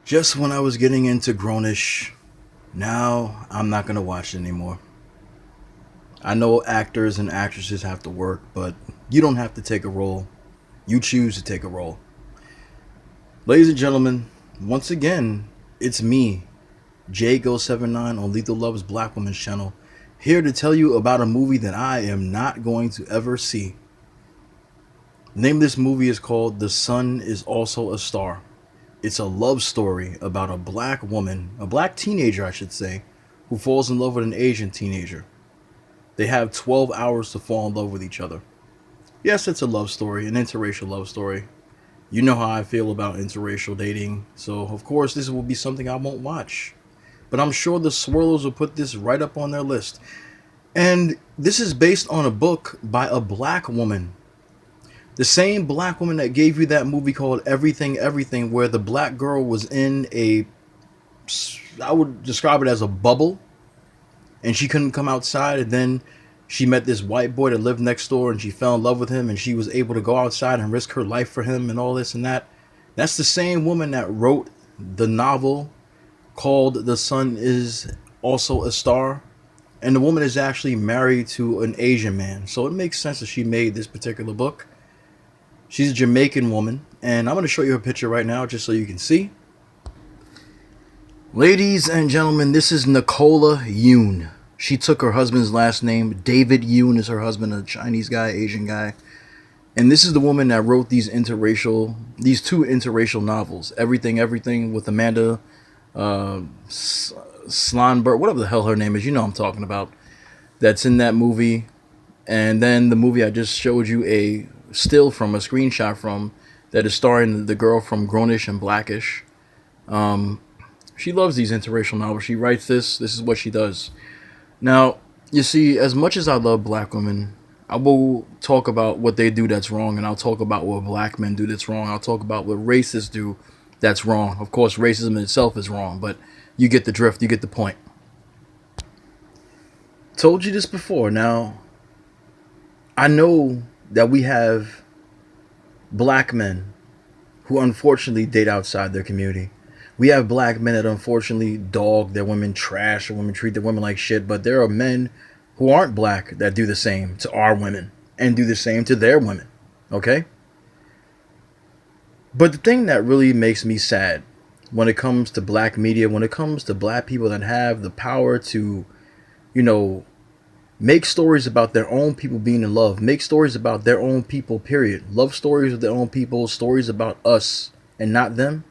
Just when I was getting into Grownish, now I'm not gonna watch it anymore. I know actors and actresses have to work, but you don't have to take a role. You choose to take a role. Ladies and gentlemen, once again, it's me, JGO79 on Lethal Love's Black Woman's channel, here to tell you about a movie that I am not going to ever see. The name of this movie is called The Sun Is Also a Star. It's a love story about a black woman, a black teenager, I should say, who falls in love with an Asian teenager. They have 12 hours to fall in love with each other. Yes, it's a love story, an interracial love story. You know how I feel about interracial dating, so of course this will be something I won't watch. But I'm sure the Swirlers will put this right up on their list. And this is based on a book by a black woman. The same black woman that gave you that movie called Everything Everything, where the black girl was in I would describe it as a bubble, and she couldn't come outside, and then she met this white boy that lived next door, and she fell in love with him, and she was able to go outside and risk her life for him and all this and that. That's the same woman that wrote the novel called The Sun Is Also a Star. And the woman is actually married to an Asian man, so it makes sense that she made this particular book. She's a Jamaican woman, and I'm going to show you her picture right now just so you can see. Ladies and gentlemen, this is Nicola Yoon. She took her husband's last name. David Yoon is her husband, a Chinese guy, Asian guy. And this is the woman that wrote these two interracial novels. Everything Everything with Amanda Slonberg, whatever the hell her name is, you know what I'm talking about. That's in that movie. And then the movie I just showed you a screenshot from, that is starring the girl from Grownish and Blackish. She loves these interracial novels. She writes this is what she does. Now, you see, as much as I love black women, I will talk about what they do that's wrong, and I'll talk about what black men do that's wrong. I'll talk about what racists do that's wrong. Of course, racism in itself is wrong, but you get the drift, you get the point. Told you this before. Now, I know that we have black men who unfortunately date outside their community. We have black men that unfortunately dog their women, trash their women, treat their women like shit. But there are men who aren't black that do the same to our women and do the same to their women. Okay? But the thing that really makes me sad when it comes to black media, when it comes to black people that have the power to, make stories about their own people being in love, make stories about their own people, period. Love stories with their own people, stories about us and not them.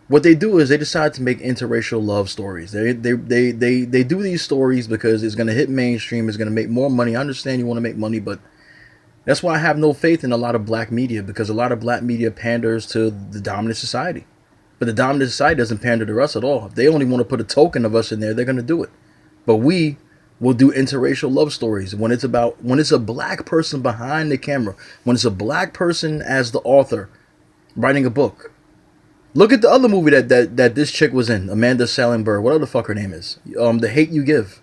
What they do is they decide to make interracial love stories. They do these stories because it's going to hit mainstream, it's going to make more money. I understand you want to make money, but that's why I have no faith in a lot of black media, because a lot of black media panders to the dominant society. But the dominant society doesn't pander to us at all. If they only want to put a token of us in there, they're going to do it. But we will do interracial love stories when it's a black person behind the camera, when it's a black person as the author writing a book. Look at the other movie that this chick was in, Amanda Sallenberg, whatever the fuck her name is. The Hate U Give.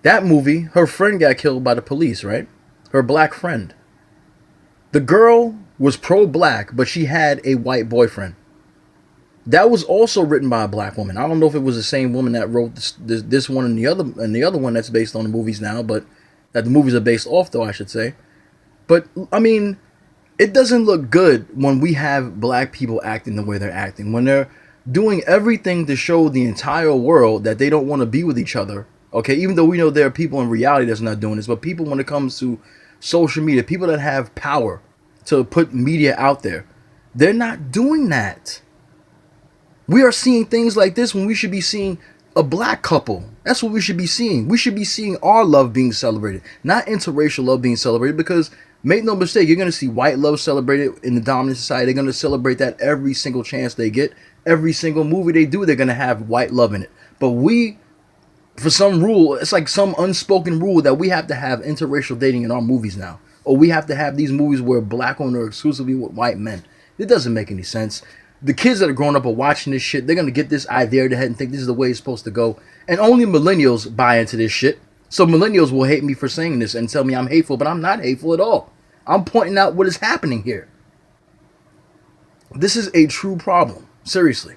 That movie, her friend got killed by the police, right? Her black friend. The girl was pro-black, but she had a white boyfriend. That was also written by a black woman. I don't know if it was the same woman that wrote this one and the other one that's based on the movies now, but that the movies are based off, though, I should say. But I mean, it doesn't look good when we have black people acting the way they're acting, when they're doing everything to show the entire world that they don't want to be with each other. Okay, even though we know there are people in reality that's not doing this, but people, when it comes to social media, people that have power to put media out there, they're not doing that. We are seeing things like this when we should be seeing a black couple. That's what we should be seeing. We should be seeing our love being celebrated, not interracial love being celebrated, because make no mistake, you're going to see white love celebrated in the dominant society. They're going to celebrate that every single chance they get. Every single movie they do, they're going to have white love in it. But we, for some rule, it's like some unspoken rule that we have to have interracial dating in our movies now. Or we have to have these movies where black women are exclusively with white men. It doesn't make any sense. The kids that are growing up are watching this shit. They're going to get this idea in their head and think this is the way it's supposed to go. And only millennials buy into this shit. So millennials will hate me for saying this and tell me I'm hateful, but I'm not hateful at all. I'm pointing out what is happening here. This is a true problem. Seriously.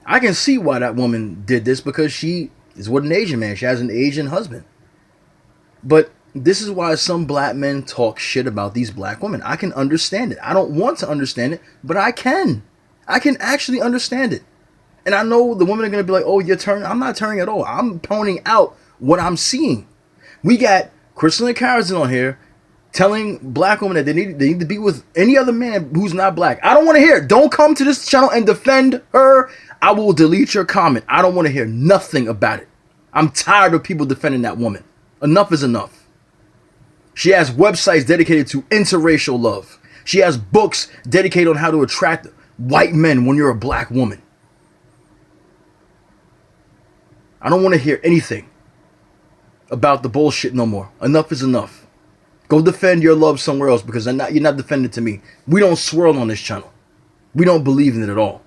I can see why that woman did this because she is with an Asian man. She has an Asian husband. But this is why some black men talk shit about these black women. I can understand it. I don't want to understand it, but I can. I can actually understand it. And I know the women are going to be like, oh, you're turning. I'm not turning at all. I'm pointing out what I'm seeing. We got Crystal and Carson on here telling black women that they need to be with any other man who's not black. I don't want to hear it. Don't come to this channel and defend her. I will delete your comment. I don't want to hear nothing about it. I'm tired of people defending that woman. Enough is enough. She has websites dedicated to interracial love. She has books dedicated on how to attract white men when you're a black woman. I don't want to hear anything about the bullshit no more. Enough is enough. Go defend your love somewhere else because you're not defending it to me. We don't swirl on this channel. We don't believe in it at all.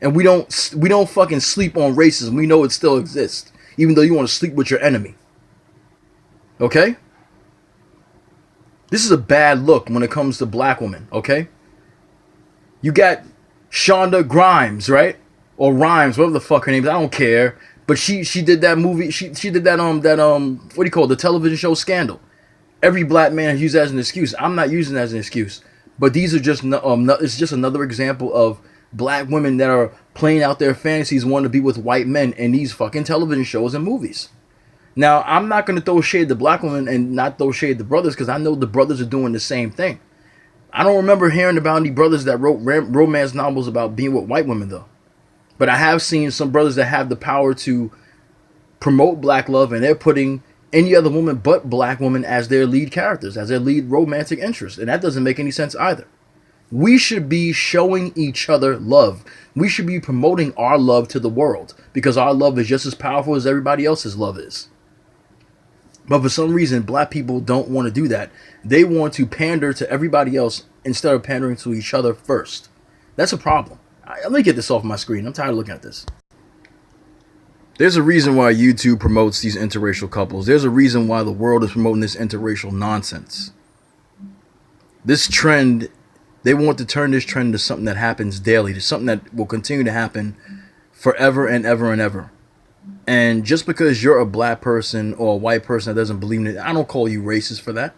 And we don't fucking sleep on racism. We know it still exists. Even though you want to sleep with your enemy. Okay? This is a bad look when it comes to black women, okay? You got Shonda Grimes, right? Or Rhimes, whatever the fuck her name is. I don't care. But she did that movie. She did that what do you call it? The television show Scandal. Every black man uses that as an excuse. I'm not using that as an excuse. But these are just it's just another example of black women that are playing out their fantasies wanting to be with white men in these fucking television shows and movies. Now, I'm not going to throw shade to black women and not throw shade to brothers because I know the brothers are doing the same thing. I don't remember hearing about any brothers that wrote romance novels about being with white women, though. But I have seen some brothers that have the power to promote black love, and they're putting any other woman but black women as their lead characters, as their lead romantic interest. And that doesn't make any sense either. We should be showing each other love. We should be promoting our love to the world because our love is just as powerful as everybody else's love is. But for some reason, black people don't want to do that. They want to pander to everybody else instead of pandering to each other first. That's a problem. Let me get this off my screen. I'm tired of looking at this. There's a reason why YouTube promotes these interracial couples. There's a reason why the world is promoting this interracial nonsense. This trend, they want to turn this trend into something that happens daily, to something that will continue to happen forever and ever and ever. And just because you're a black person or a white person that doesn't believe in it, I don't call you racist for that.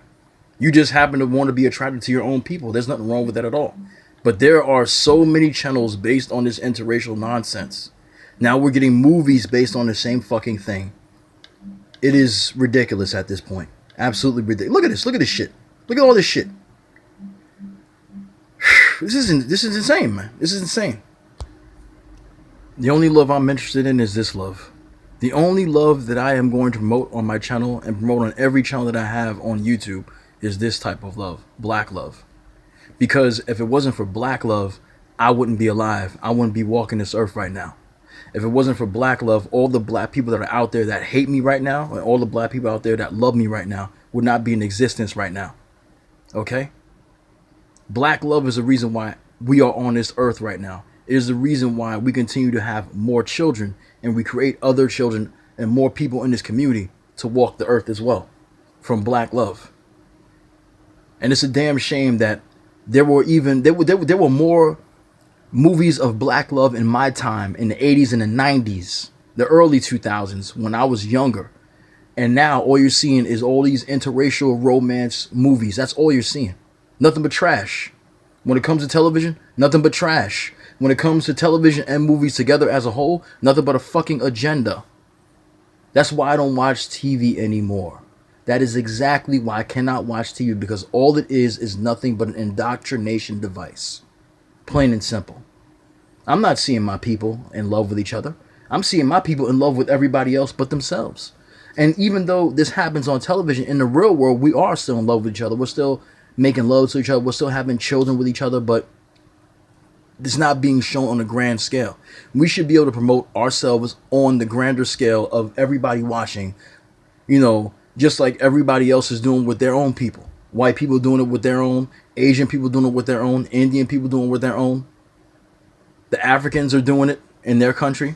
You just happen to want to be attracted to your own people. There's nothing wrong with that at all. But there are so many channels based on this interracial nonsense. Now we're getting movies based on the same fucking thing. It is ridiculous at this point. Absolutely ridiculous. Look at this. Look at this shit. Look at all this shit. This is insane, man. This is insane. The only love I'm interested in is this love. The only love that I am going to promote on my channel and promote on every channel that I have on YouTube is this type of love. Black love. Because if it wasn't for black love, I wouldn't be alive. I wouldn't be walking this earth right now. If it wasn't for black love, all the black people that are out there that hate me right now, and all the black people out there that love me right now, would not be in existence right now. Okay? Black love is the reason why we are on this earth right now. It is the reason why we continue to have more children and we create other children and more people in this community to walk the earth as well from black love. And it's a damn shame that there were more movies of black love in my time in the 80s and the 90s, the early 2000s when I was younger. And now all you're seeing is all these interracial romance movies. That's all you're seeing. Nothing but trash. When it comes to television, nothing but trash. When it comes to television and movies together as a whole, nothing but a fucking agenda. That's why I don't watch TV anymore. That is exactly why I cannot watch TV, because all it is nothing but an indoctrination device. Plain and simple. I'm not seeing my people in love with each other. I'm seeing my people in love with everybody else but themselves. And even though this happens on television, in the real world, we are still in love with each other. We're still making love to each other. We're still having children with each other, but it's not being shown on a grand scale. We should be able to promote ourselves on the grander scale of everybody watching, just like everybody else is doing with their own people. White people doing it with their own, Asian people doing it with their own, Indian people doing it with their own. The Africans are doing it in their country.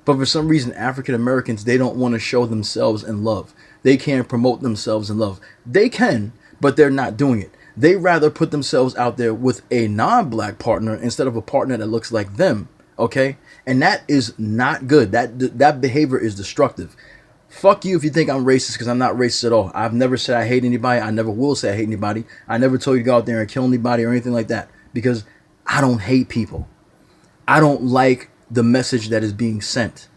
But for some reason, African Americans, they don't want to show themselves in love. They can't promote themselves in love. They can, but they're not doing it. They rather put themselves out there with a non-black partner instead of a partner that looks like them Okay? And that is not good. That behavior is destructive. Fuck you if you think I'm racist, because I'm not racist at all. I've never said I hate anybody. I never will say I hate anybody. I never told you to go out there and kill anybody or anything like that, because I don't hate people. I don't like the message that is being sent.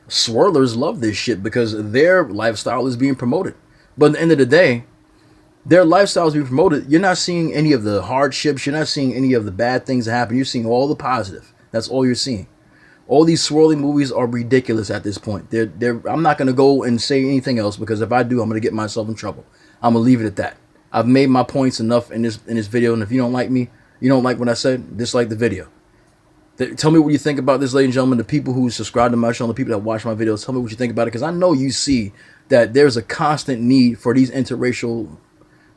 Swirlers love this shit because their lifestyle is being promoted. But at the end of the day, their lifestyle is being promoted. You're not seeing any of the hardships. You're not seeing any of the bad things that happen. You're seeing all the positive. That's all you're seeing. All these swirly movies are ridiculous at this point. I'm not going to go and say anything else, because if I do, I'm going to get myself in trouble. I'm going to leave it at that. I've made my points enough in this video, and if you don't like me, you don't like what I said, dislike the video. Tell me what you think about this, ladies and gentlemen. The people who subscribe to my channel, the people that watch my videos, tell me what you think about it, because I know you see that there's a constant need for these interracial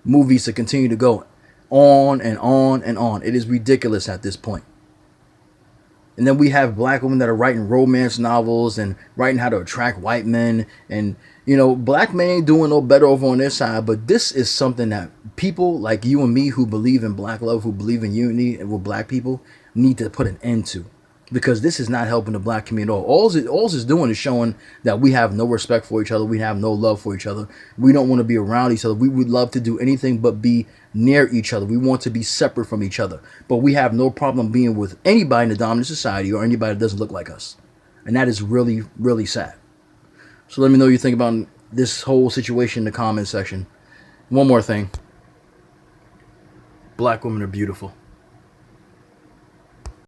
movies to continue to go on and on and on. It is ridiculous at this point. And then we have black women that are writing romance novels and writing how to attract white men. And, you know, black men ain't doing no better over on their side. But this is something that people like you and me who believe in black love, who believe in unity and with black people, need to put an end to. Because this is not helping the black community at all. All it's doing is showing that we have no respect for each other. We have no love for each other. We don't want to be around each other. We would love to do anything but be near each other. We want to be separate from each other. But we have no problem being with anybody in the dominant society or anybody that doesn't look like us. And that is really, really sad. So let me know what you think about this whole situation in the comment section. One more thing. Black women are beautiful.